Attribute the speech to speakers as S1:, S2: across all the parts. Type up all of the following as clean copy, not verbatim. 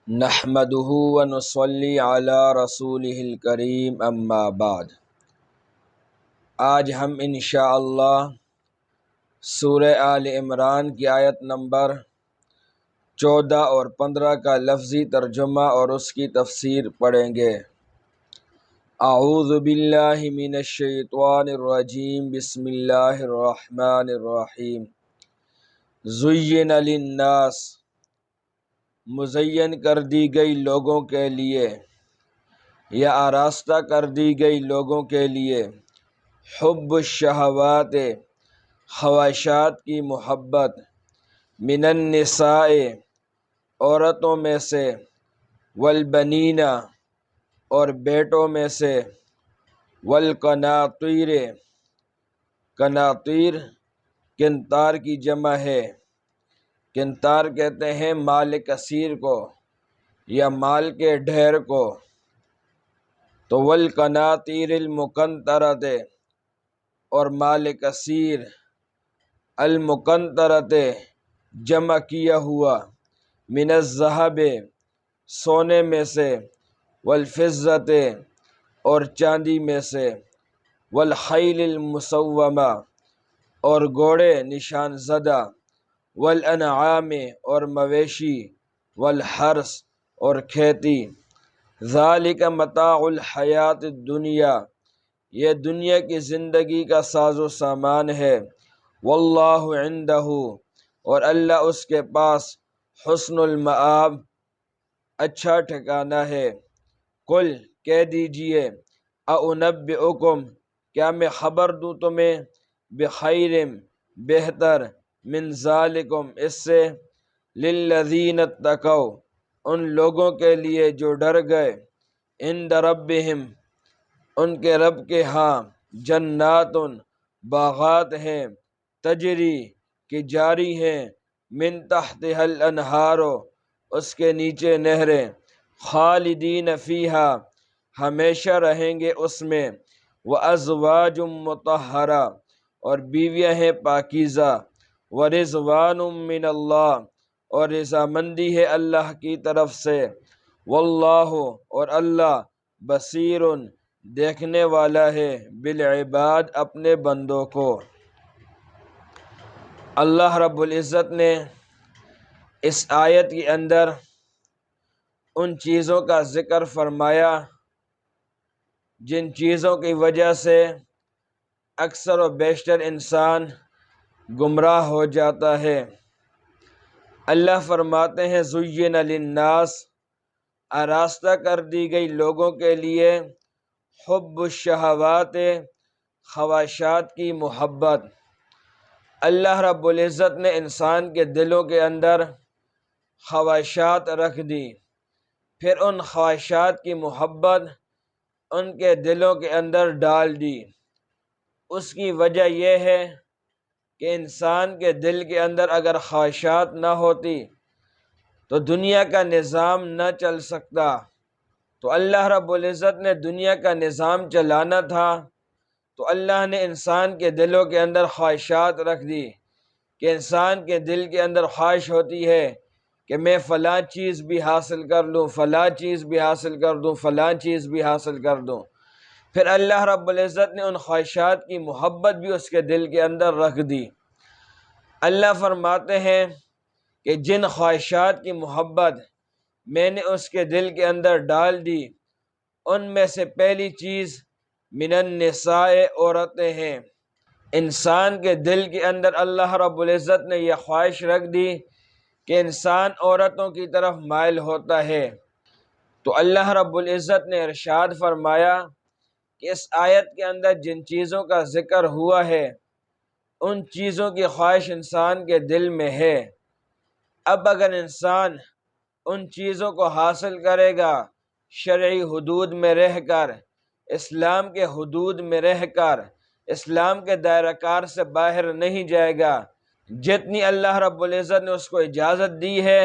S1: نحمده ونصلی علی رسولہ الکریم اما بعد۔ آج ہم انشاءاللہ سورہ آل عمران کی آیت نمبر 14 اور 15 کا لفظی ترجمہ اور اس کی تفسیر پڑھیں گے۔ اعوذ باللہ من الشیطان الرجیم، بسم اللہ الرحمن الرحیم۔ زین للناس، مزین کر دی گئی لوگوں کے لیے یا آراستہ کر دی گئی لوگوں کے لیے، حب الشہوات، خواہشات کی محبت، من النساء، عورتوں میں سے، والبنین، اور بیٹوں میں سے، والقناطیر، قناطیر قنطار کی جمع ہے، قنطار کہتے ہیں مال کثیر کو یا مال کے ڈھیر کو، تو والقناطیر المقنطرۃ، اور مال کثیر المقنطرۃ جمع کیا ہوا، من الذہب، سونے میں سے، والفضۃ، اور چاندی میں سے، والخیل المسومہ، اور گھوڑے نشان زدہ، والانعام، اور مویشی، والحرث، اور کھیتی، ذالک متاع الحیات الدنیا، یہ دنیا کی زندگی کا ساز و سامان ہے، واللہ عندہ، اور اللہ اس کے پاس، حسن المآب، اچھا ٹھکانہ ہے۔ قل، کہہ دیجئے، اعنبئکم، کیا میں خبر دوں تمہیں، بخیر، بہتر، من ذالکم، اس سے، للذین اتقوا، ان لوگوں کے لیے جو ڈر گئے، عند ربہم، ان کے رب کے ہاں، جنات، باغات ہیں، تجری، کہ جاری ہیں، من تحتها الانہار، اس کے نیچے نہریں، خالدین فیہا، ہمیشہ رہیں گے اس میں، وازواج مطہرہ، اور بیویاں ہیں پاکیزہ، ورضوان من اللہ، اور رضامندی ہے اللہ کی طرف سے، واللہ، اور اللہ، بصیر، دیکھنے والا ہے، بالعباد، اپنے بندوں کو۔ اللہ رب العزت نے اس آیت کے اندر ان چیزوں کا ذکر فرمایا جن چیزوں کی وجہ سے اکثر و بیشتر انسان گمراہ ہو جاتا ہے۔ اللہ فرماتے ہیں زین للناس، آراستہ کر دی گئی لوگوں کے لیے، حب الشہوات، خواہشات کی محبت۔ اللہ رب العزت نے انسان کے دلوں کے اندر خواہشات رکھ دی، پھر ان خواہشات کی محبت ان کے دلوں کے اندر ڈال دی۔ اس کی وجہ یہ ہے کہ انسان کے دل کے اندر اگر خواہشات نہ ہوتی تو دنیا کا نظام نہ چل سکتا۔ تو اللہ رب العزت نے دنیا کا نظام چلانا تھا تو اللہ نے انسان کے دلوں کے اندر خواہشات رکھ دی کہ انسان کے دل کے اندر خواہش ہوتی ہے کہ میں فلاں چیز بھی حاصل کر لوں، فلاں چیز بھی حاصل کر دوں، فلاں چیز بھی حاصل کر دوں۔ پھر اللہ رب العزت نے ان خواہشات کی محبت بھی اس کے دل کے اندر رکھ دی۔ اللہ فرماتے ہیں کہ جن خواہشات کی محبت میں نے اس کے دل کے اندر ڈال دی، ان میں سے پہلی چیز من النساء، عورتیں ہیں۔ انسان کے دل کے اندر اللہ رب العزت نے یہ خواہش رکھ دی کہ انسان عورتوں کی طرف مائل ہوتا ہے، تو اللہ رب العزت نے ارشاد فرمایا کہ اس آیت کے اندر جن چیزوں کا ذکر ہوا ہے ان چیزوں کی خواہش انسان کے دل میں ہے۔ اب اگر انسان ان چیزوں کو حاصل کرے گا شرعی حدود میں رہ کر، اسلام کے حدود میں رہ کر، اسلام کے دائرہ کار سے باہر نہیں جائے گا، جتنی اللہ رب العزت نے اس کو اجازت دی ہے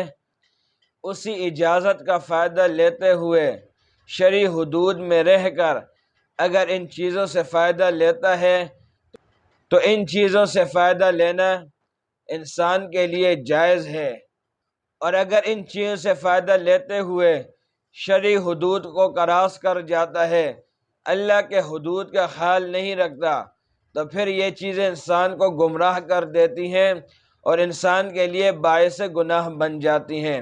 S1: اسی اجازت کا فائدہ لیتے ہوئے شرعی حدود میں رہ کر اگر ان چیزوں سے فائدہ لیتا ہے تو ان چیزوں سے فائدہ لینا انسان کے لیے جائز ہے۔ اور اگر ان چیزوں سے فائدہ لیتے ہوئے شرعی حدود کو کراس کر جاتا ہے، اللہ کے حدود کا خیال نہیں رکھتا، تو پھر یہ چیزیں انسان کو گمراہ کر دیتی ہیں اور انسان کے لیے باعث گناہ بن جاتی ہیں۔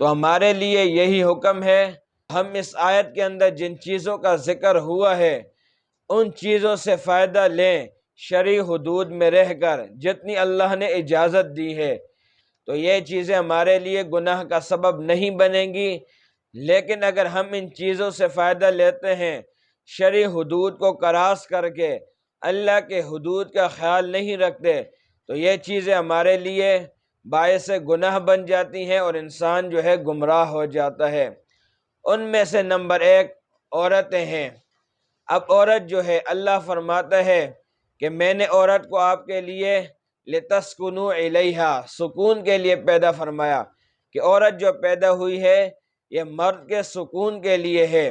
S1: تو ہمارے لیے یہی حکم ہے، ہم اس آیت کے اندر جن چیزوں کا ذکر ہوا ہے ان چیزوں سے فائدہ لیں، شرعی حدود میں رہ کر جتنی اللہ نے اجازت دی ہے، تو یہ چیزیں ہمارے لیے گناہ کا سبب نہیں بنیں گی۔ لیکن اگر ہم ان چیزوں سے فائدہ لیتے ہیں شرعی حدود کو کراس کر کے، اللہ کے حدود کا خیال نہیں رکھتے، تو یہ چیزیں ہمارے لیے باعث گناہ بن جاتی ہیں اور انسان جو ہے گمراہ ہو جاتا ہے۔ ان میں سے نمبر ایک عورتیں ہیں۔ اب عورت جو ہے، اللہ فرماتا ہے کہ میں نے عورت کو آپ کے لیے لِتَسْكُنُوا عَلَيْهَا، سکون کے لیے پیدا فرمایا، کہ عورت جو پیدا ہوئی ہے یہ مرد کے سکون کے لیے ہے۔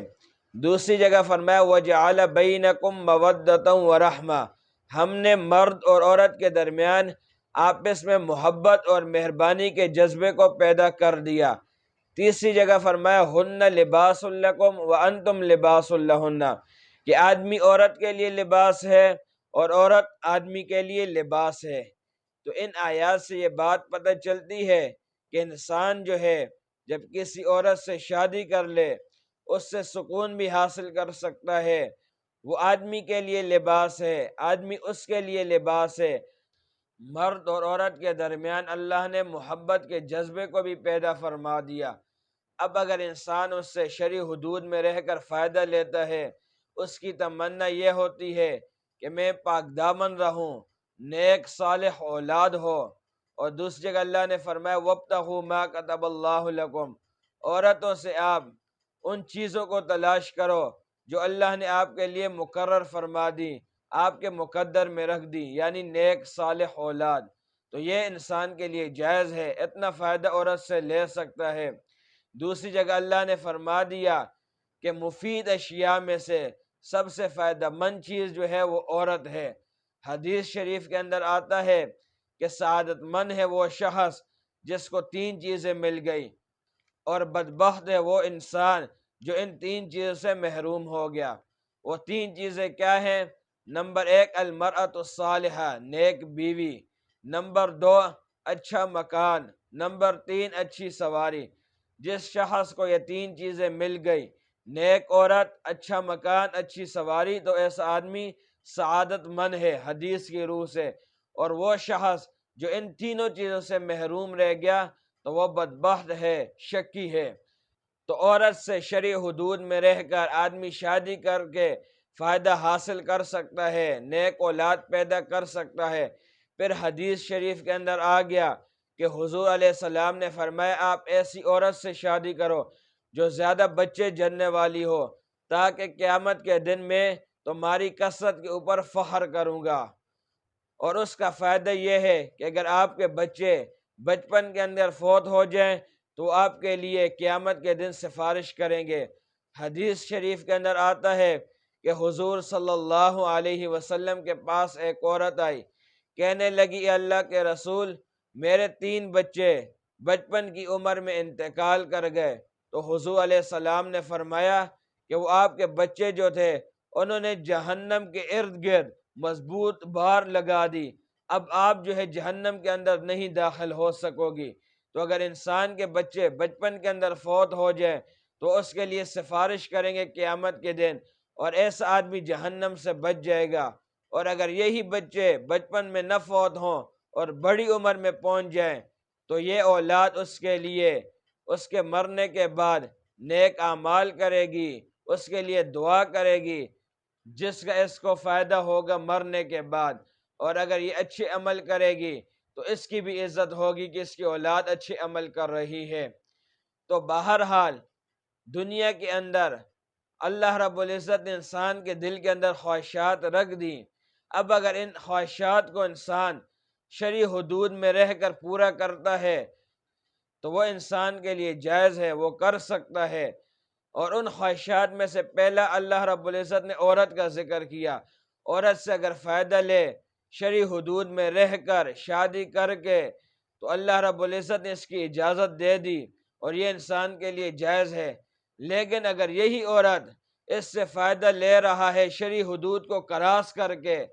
S1: دوسری جگہ فرمایا وَجَعَلَ بَيْنَكُمْ مَوَدَّةً وَرَحْمَةً، ہم نے مرد اور عورت کے درمیان آپس میں محبت اور مہربانی کے جذبے کو پیدا کر دیا۔ تیسری جگہ فرمایا ہن لباس لکم وانتم لباس لہن، کہ آدمی عورت کے لیے لباس ہے اور عورت آدمی کے لیے لباس ہے۔ تو ان آیات سے یہ بات پتہ چلتی ہے کہ انسان جو ہے جب کسی عورت سے شادی کر لے اس سے سکون بھی حاصل کر سکتا ہے، وہ آدمی کے لیے لباس ہے، آدمی اس کے لیے لباس ہے۔ مرد اور عورت کے درمیان اللہ نے محبت کے جذبے کو بھی پیدا فرما دیا۔ اب اگر انسان اس سے شرعی حدود میں رہ کر فائدہ لیتا ہے، اس کی تمنا یہ ہوتی ہے کہ میں پاک دامن رہوں، نیک صالح اولاد ہو، اور دوسری جگہ اللہ نے فرمایا وَابْتَغُوا مَا كَتَبَ اللَّهُ لَكُمْ، عورتوں سے آپ ان چیزوں کو تلاش کرو جو اللہ نے آپ کے لیے مقرر فرما دی، آپ کے مقدر میں رکھ دی، یعنی نیک صالح اولاد۔ تو یہ انسان کے لیے جائز ہے، اتنا فائدہ عورت سے لے سکتا ہے۔ دوسری جگہ اللہ نے فرما دیا کہ مفید اشیاء میں سے سب سے فائدہ مند چیز جو ہے وہ عورت ہے۔ حدیث شریف کے اندر آتا ہے کہ سعادت مند ہے وہ شخص جس کو تین چیزیں مل گئی، اور بدبخت ہے وہ انسان جو ان تین چیزوں سے محروم ہو گیا۔ وہ تین چیزیں کیا ہیں؟ نمبر ایک المرأۃ الصالحہ، نیک بیوی، نمبر دو اچھا مکان، نمبر تین اچھی سواری۔ جس شخص کو یہ تین چیزیں مل گئی، نیک عورت، اچھا مکان، اچھی سواری، تو ایسا آدمی سعادت مند ہے حدیث کی روح سے۔ اور وہ شخص جو ان تینوں چیزوں سے محروم رہ گیا تو وہ بدبخت ہے، شکی ہے۔ تو عورت سے شرعی حدود میں رہ کر آدمی شادی کر کے فائدہ حاصل کر سکتا ہے، نیک اولاد پیدا کر سکتا ہے۔ پھر حدیث شریف کے اندر آ گیا کہ حضور علیہ السلام نے فرمایا آپ ایسی عورت سے شادی کرو جو زیادہ بچے جننے والی ہو، تاکہ قیامت کے دن میں تمہاری کثرت کے اوپر فخر کروں گا۔ اور اس کا فائدہ یہ ہے کہ اگر آپ کے بچے بچپن کے اندر فوت ہو جائیں تو آپ کے لیے قیامت کے دن سفارش کریں گے۔ حدیث شریف کے اندر آتا ہے کہ حضور صلی اللہ علیہ وسلم کے پاس ایک عورت آئی، کہنے لگی اے اللہ کے رسول، میرے تین بچے بچپن کی عمر میں انتقال کر گئے۔ تو حضور علیہ السلام نے فرمایا کہ وہ آپ کے بچے جو تھے انہوں نے جہنم کے ارد گرد مضبوط بار لگا دی، اب آپ جو ہے جہنم کے اندر نہیں داخل ہو سکو گی۔ تو اگر انسان کے بچے بچپن کے اندر فوت ہو جائیں تو اس کے لیے سفارش کریں گے قیامت کے دن، اور ایسا آدمی جہنم سے بچ جائے گا۔ اور اگر یہی بچے بچپن میں نہ فوت ہوں اور بڑی عمر میں پہنچ جائیں تو یہ اولاد اس کے لیے اس کے مرنے کے بعد نیک اعمال کرے گی، اس کے لیے دعا کرے گی، جس کا اس کو فائدہ ہوگا مرنے کے بعد۔ اور اگر یہ اچھے عمل کرے گی تو اس کی بھی عزت ہوگی کہ اس کی اولاد اچھے عمل کر رہی ہے۔ تو بہرحال دنیا کے اندر اللہ رب العزت نے انسان کے دل کے اندر خواہشات رکھ دی۔ اب اگر ان خواہشات کو انسان شرعی حدود میں رہ کر پورا کرتا ہے تو وہ انسان کے لیے جائز ہے، وہ کر سکتا ہے۔ اور ان خواہشات میں سے پہلا اللہ رب العزت نے عورت کا ذکر کیا۔ عورت سے اگر فائدہ لے، شرعی حدود میں رہ کر شادی کر کے تو اللہ رب العزت نے اس کی اجازت دے دی اور یہ انسان کے لیے جائز ہے۔ لیکن اگر یہی عورت اس سے فائدہ لے رہا ہے شرعی حدود کو کراس کر کے،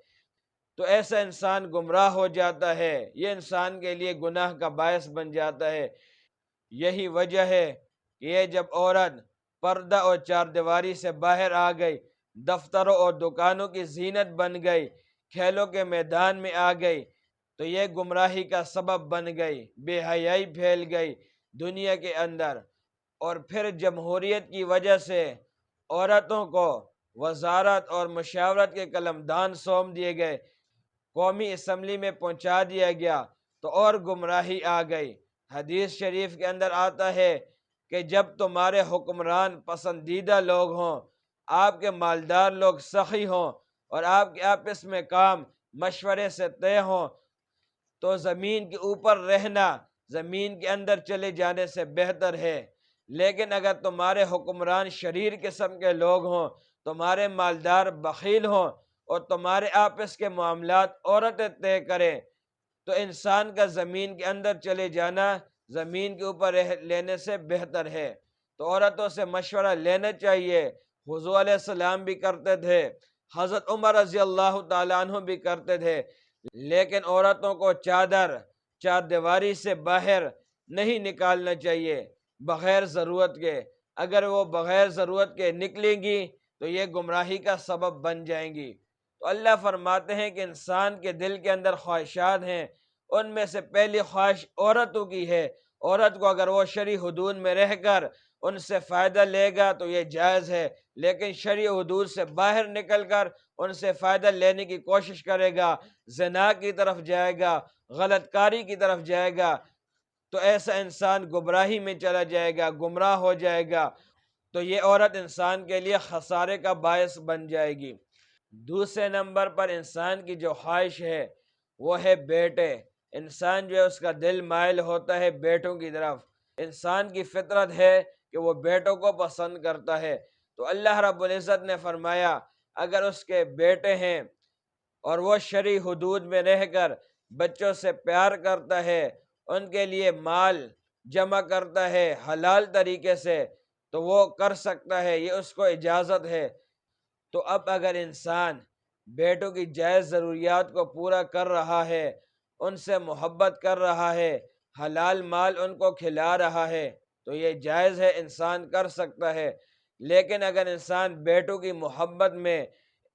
S1: تو ایسا انسان گمراہ ہو جاتا ہے، یہ انسان کے لیے گناہ کا باعث بن جاتا ہے۔ یہی وجہ ہے کہ یہ جب عورت پردہ اور چار دیواری سے باہر آ گئی، دفتروں اور دکانوں کی زینت بن گئی، کھیلوں کے میدان میں آ گئی، تو یہ گمراہی کا سبب بن گئی، بے حیائی پھیل گئی دنیا کے اندر۔ اور پھر جمہوریت کی وجہ سے عورتوں کو وزارت اور مشاورت کے قلمدان سونپ دیے گئے، قومی اسمبلی میں پہنچا دیا گیا، تو اور گمراہی آ گئی۔ حدیث شریف کے اندر آتا ہے کہ جب تمہارے حکمران پسندیدہ لوگ ہوں، آپ کے مالدار لوگ سخی ہوں، اور آپ کے آپس میں کام مشورے سے طے ہوں، تو زمین کے اوپر رہنا زمین کے اندر چلے جانے سے بہتر ہے۔ لیکن اگر تمہارے حکمران شریر قسم کے لوگ ہوں، تمہارے مالدار بخیل ہوں، اور تمہارے آپس کے معاملات عورتیں طے کریں، تو انسان کا زمین کے اندر چلے جانا زمین کے اوپر رہ لینے سے بہتر ہے۔ تو عورتوں سے مشورہ لینا چاہیے۔ حضور علیہ السلام بھی کرتے تھے، حضرت عمر رضی اللہ تعالیٰ عنہ بھی کرتے تھے، لیکن عورتوں کو چار دیواری سے باہر نہیں نکالنا چاہیے بغیر ضرورت کے۔ اگر وہ بغیر ضرورت کے نکلیں گی تو یہ گمراہی کا سبب بن جائیں گی۔ تو اللہ فرماتے ہیں کہ انسان کے دل کے اندر خواہشات ہیں، ان میں سے پہلی خواہش عورتوں کی ہے۔ عورت کو اگر وہ شرعی حدود میں رہ کر ان سے فائدہ لے گا تو یہ جائز ہے، لیکن شرعی حدود سے باہر نکل کر ان سے فائدہ لینے کی کوشش کرے گا، زنا کی طرف جائے گا، غلط کاری کی طرف جائے گا، تو ایسا انسان گمراہی میں چلا جائے گا، گمراہ ہو جائے گا۔ تو یہ عورت انسان کے لیے خسارے کا باعث بن جائے گی۔ دوسرے نمبر پر انسان کی جو خواہش ہے وہ ہے بیٹے۔ انسان جو ہے اس کا دل مائل ہوتا ہے بیٹوں کی طرف۔ انسان کی فطرت ہے کہ وہ بیٹوں کو پسند کرتا ہے۔ تو اللہ رب العزت نے فرمایا اگر اس کے بیٹے ہیں اور وہ شرعی حدود میں رہ کر بچوں سے پیار کرتا ہے، ان کے لیے مال جمع کرتا ہے حلال طریقے سے، تو وہ کر سکتا ہے، یہ اس کو اجازت ہے۔ تو اب اگر انسان بیٹوں کی جائز ضروریات کو پورا کر رہا ہے، ان سے محبت کر رہا ہے، حلال مال ان کو کھلا رہا ہے، تو یہ جائز ہے، انسان کر سکتا ہے۔ لیکن اگر انسان بیٹوں کی محبت میں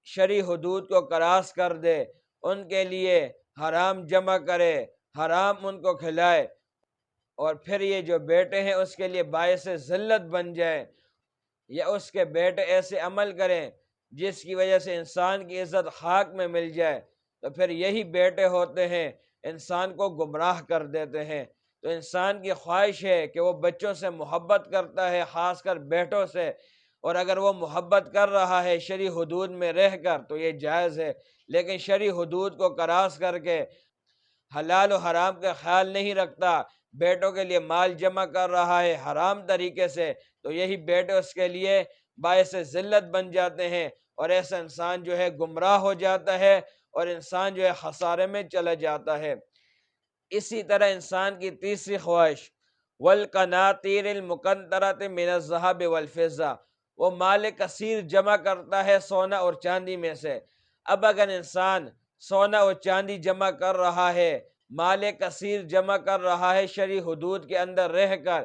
S1: شرعی حدود کو کراس کر دے، ان کے لیے حرام جمع کرے، حرام ان کو کھلائے، اور پھر یہ جو بیٹے ہیں اس کے لیے باعث ذلت بن جائے، یا اس کے بیٹے ایسے عمل کریں جس کی وجہ سے انسان کی عزت خاک میں مل جائے، تو پھر یہی بیٹے ہوتے ہیں انسان کو گمراہ کر دیتے ہیں۔ تو انسان کی خواہش ہے کہ وہ بچوں سے محبت کرتا ہے، خاص کر بیٹوں سے، اور اگر وہ محبت کر رہا ہے شرعی حدود میں رہ کر تو یہ جائز ہے۔ لیکن شرعی حدود کو کراس کر کے حلال و حرام کا خیال نہیں رکھتا، بیٹوں کے لیے مال جمع کر رہا ہے حرام طریقے سے، تو یہی بیٹے اس کے لیے باعث ذلت بن جاتے ہیں، اور ایسا انسان جو ہے گمراہ ہو جاتا ہے، اور انسان جو ہے خسارے میں چلا جاتا ہے۔ اسی طرح انسان کی تیسری خواہش والقناطیر المقنطرۃ من الذهب والفضہ، وہ مال کثیر جمع کرتا ہے سونا اور چاندی میں سے۔ اب اگر انسان سونا اور چاندی جمع کر رہا ہے، مال کثیر جمع کر رہا ہے شرعی حدود کے اندر رہ کر،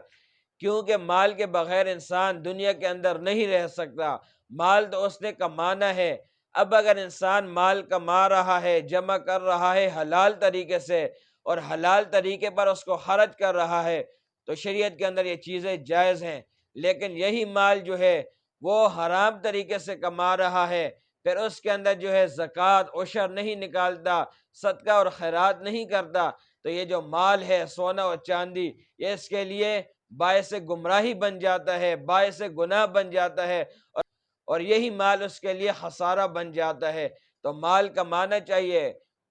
S1: کیونکہ مال کے بغیر انسان دنیا کے اندر نہیں رہ سکتا، مال تو اس نے کمانا ہے۔ اب اگر انسان مال کما رہا ہے، جمع کر رہا ہے حلال طریقے سے، اور حلال طریقے پر اس کو خرچ کر رہا ہے، تو شریعت کے اندر یہ چیزیں جائز ہیں۔ لیکن یہی مال جو ہے وہ حرام طریقے سے کما رہا ہے، پھر اس کے اندر جو ہے زکوٰۃ عشر نہیں نکالتا، صدقہ اور خیرات نہیں کرتا، تو یہ جو مال ہے سونا اور چاندی، یہ اس کے لیے باعث گمراہی بن جاتا ہے، باعث گناہ بن جاتا ہے، اور یہی مال اس کے لیے خسارہ بن جاتا ہے۔ تو مال کمانا چاہیے۔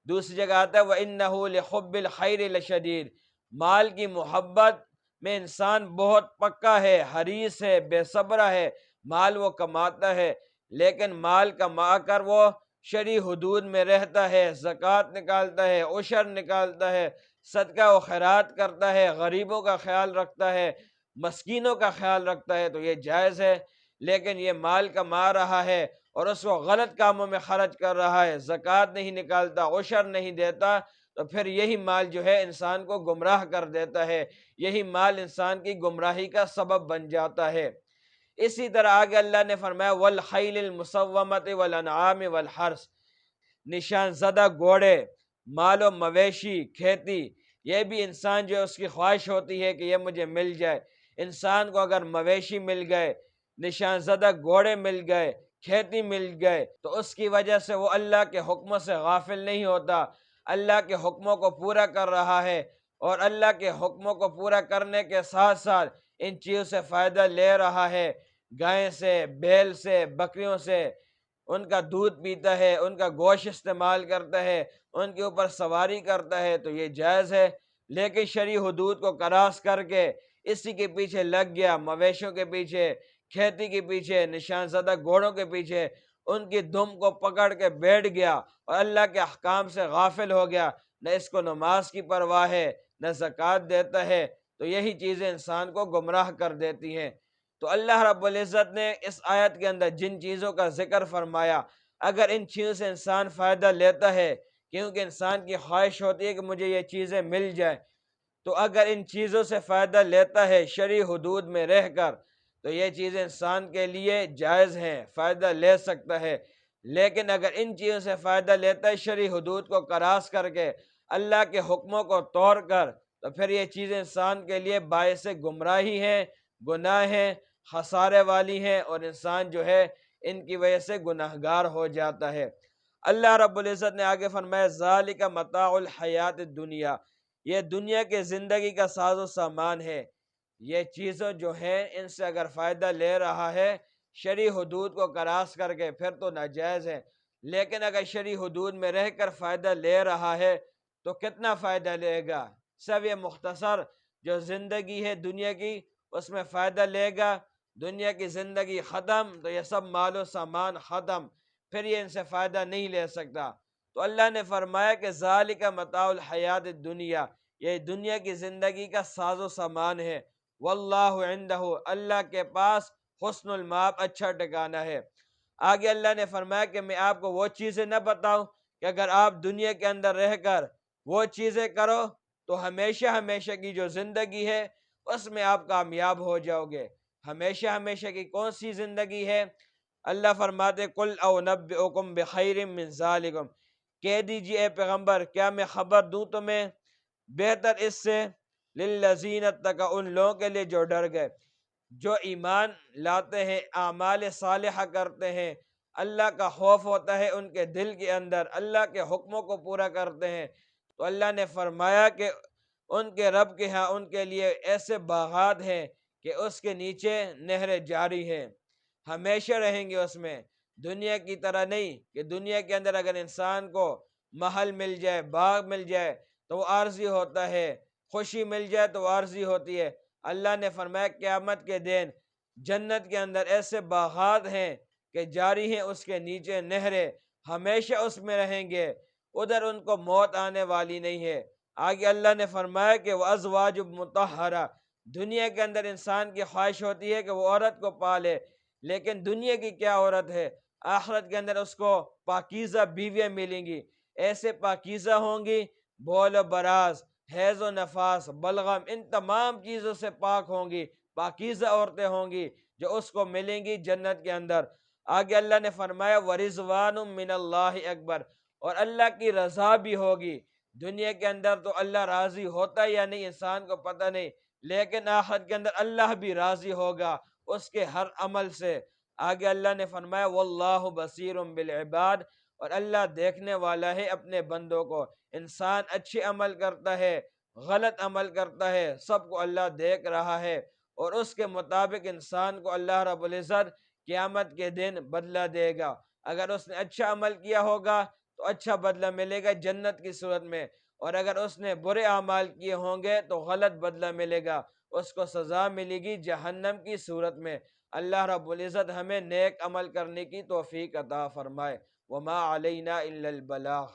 S1: دوسری جگہ آتا ہے وَإِنَّهُ لِحُبِّ الْخَيْرِ لَشَدِيدٌ، مال کی محبت میں انسان بہت پکا ہے، حریص ہے، بے صبر ہے، مال وہ کماتا ہے، لیکن مال کما کر وہ شرعی حدود میں رہتا ہے، زکوٰۃ نکالتا ہے، عشر نکالتا ہے، صدقہ و خیرات کرتا ہے، غریبوں کا خیال رکھتا ہے، مسکینوں کا خیال رکھتا ہے، تو یہ جائز ہے۔ لیکن یہ مال کما رہا ہے اور اس کو غلط کاموں میں خرچ کر رہا ہے، زکوٰۃ نہیں نکالتا، عشر نہیں دیتا، تو پھر یہی مال جو ہے انسان کو گمراہ کر دیتا ہے، یہی مال انسان کی گمراہی کا سبب بن جاتا ہے۔ اسی طرح آگے اللہ نے فرمایا والخیل المسومۃ والانعام والحرث، نشان زدہ گھوڑے، مال و مویشی، کھیتی، یہ بھی انسان جو اس کی خواہش ہوتی ہے کہ یہ مجھے مل جائے۔ انسان کو اگر مویشی مل گئے، نشان زدہ گھوڑے مل گئے، کھیتی مل گئے، تو اس کی وجہ سے وہ اللہ کے حکموں سے غافل نہیں ہوتا، اللہ کے حکموں کو پورا کر رہا ہے، اور اللہ کے حکموں کو پورا کرنے کے ساتھ ساتھ ان چیزوں سے فائدہ لے رہا ہے، گائے سے، بیل سے، بکریوں سے، ان کا دودھ پیتا ہے، ان کا گوشت استعمال کرتا ہے، ان کے اوپر سواری کرتا ہے، تو یہ جائز ہے۔ لیکن شرعی حدود کو کراس کر کے اسی کے پیچھے لگ گیا، مویشوں کے پیچھے، کھیتی کے پیچھے، نشان زدہ گھوڑوں کے پیچھے، ان کی دم کو پکڑ کے بیٹھ گیا اور اللہ کے احکام سے غافل ہو گیا، نہ اس کو نماز کی پرواہ ہے، نہ زکوٰۃ دیتا ہے، تو یہی چیزیں انسان کو گمراہ کر دیتی ہیں۔ تو اللہ رب العزت نے اس آیت کے اندر جن چیزوں کا ذکر فرمایا، اگر ان چیزوں سے انسان فائدہ لیتا ہے، کیونکہ انسان کی خواہش ہوتی ہے کہ مجھے یہ چیزیں مل جائیں، تو اگر ان چیزوں سے فائدہ لیتا ہے شرعی حدود میں رہ کر، تو یہ چیزیں انسان کے لیے جائز ہیں، فائدہ لے سکتا ہے۔ لیکن اگر ان چیزوں سے فائدہ لیتا ہے شرعی حدود کو کراس کر کے، اللہ کے حکموں کو توڑ کر، تو پھر یہ چیزیں انسان کے لیے باعث گمراہی ہیں، گناہ ہیں، خسارے والی ہیں، اور انسان جو ہے ان کی وجہ سے گناہگار ہو جاتا ہے۔ اللہ رب العزت نے آگے فرمایا ذالک متاع الحیات الدنیا، یہ دنیا کے زندگی کا ساز و سامان ہے۔ یہ چیزیں جو ہیں ان سے اگر فائدہ لے رہا ہے شرعی حدود کو کراس کر کے، پھر تو ناجائز ہے۔ لیکن اگر شرعی حدود میں رہ کر فائدہ لے رہا ہے تو کتنا فائدہ لے گا؟ سب یہ مختصر جو زندگی ہے دنیا کی، اس میں فائدہ لے گا، دنیا کی زندگی ختم تو یہ سب مال و سامان ختم، پھر یہ ان سے فائدہ نہیں لے سکتا۔ تو اللہ نے فرمایا کہ ذالک متاع الحیات الدنیا، یہ دنیا کی زندگی کا ساز و سامان ہے، واللہ عندہ، اللہ کے پاس حسن المآب، اچھا ٹھکانہ ہے۔ آگے اللہ نے فرمایا کہ میں آپ کو وہ چیزیں نہ بتاؤں کہ اگر آپ دنیا کے اندر رہ کر وہ چیزیں کرو تو ہمیشہ ہمیشہ کی جو زندگی ہے اس میں آپ کامیاب ہو جاؤ گے۔ ہمیشہ ہمیشہ کی کون سی زندگی ہے؟ اللہ فرماتے قل اونبئکم بخیر من ذالکم، کہہ دیجئے اے پیغمبر کیا میں خبر دوں تمہیں بہتر اس سے، للذین اتقوا، ان لوگوں کے لیے جو ڈر گئے، جو ایمان لاتے ہیں، اعمال صالحہ کرتے ہیں، اللہ کا خوف ہوتا ہے ان کے دل کے اندر، اللہ کے حکموں کو پورا کرتے ہیں، تو اللہ نے فرمایا کہ ان کے رب کے ہاں ان کے لیے ایسے باغات ہیں کہ اس کے نیچے نہریں جاری ہیں، ہمیشہ رہیں گے اس میں۔ دنیا کی طرح نہیں کہ دنیا کے اندر اگر انسان کو محل مل جائے، باغ مل جائے تو وہ عارضی ہوتا ہے، خوشی مل جائے تو وہ عارضی ہوتی ہے۔ اللہ نے فرمایا قیامت کے دن جنت کے اندر ایسے باغات ہیں کہ جاری ہیں اس کے نیچے نہریں، ہمیشہ اس میں رہیں گے، ادھر ان کو موت آنے والی نہیں ہے۔ آگے اللہ نے فرمایا کہ وَأَزْوَاجٌ مُطَہَّرَةٌ، دنیا کے اندر انسان کی خواہش ہوتی ہے کہ وہ عورت کو پالے، لیکن دنیا کی کیا عورت ہے؟ آخرت کے اندر اس کو پاکیزہ بیویاں ملیں گی، ایسے پاکیزہ ہوں گی، بول و براز، حیض و نفاس، بلغم، ان تمام چیزوں سے پاک ہوں گی، پاکیزہ عورتیں ہوں گی جو اس کو ملیں گی جنت کے اندر۔ آگے اللہ نے فرمایا وَرِضْوَانٌ مِّنَ اللَّهِ اکبر، اور اللہ کی رضا بھی ہوگی۔ دنیا کے اندر تو اللہ راضی ہوتا یا نہیں انسان کو پتہ نہیں، لیکن آخرت کے اندر اللہ بھی راضی ہوگا اس کے ہر عمل سے۔ آگے اللہ نے فرمایا واللہ بصیر بالعباد، اور اللہ دیکھنے والا ہے اپنے بندوں کو۔ انسان اچھے عمل کرتا ہے، غلط عمل کرتا ہے، سب کو اللہ دیکھ رہا ہے، اور اس کے مطابق انسان کو اللہ رب العزت قیامت کے دن بدلہ دے گا۔ اگر اس نے اچھا عمل کیا ہوگا تو اچھا بدلہ ملے گا جنت کی صورت میں، اور اگر اس نے برے اعمال کیے ہوں گے تو غلط بدلہ ملے گا، اس کو سزا ملے گی جہنم کی صورت میں۔ اللہ رب العزت ہمیں نیک عمل کرنے کی توفیق عطا فرمائے۔ وما علینا الا البلاغ۔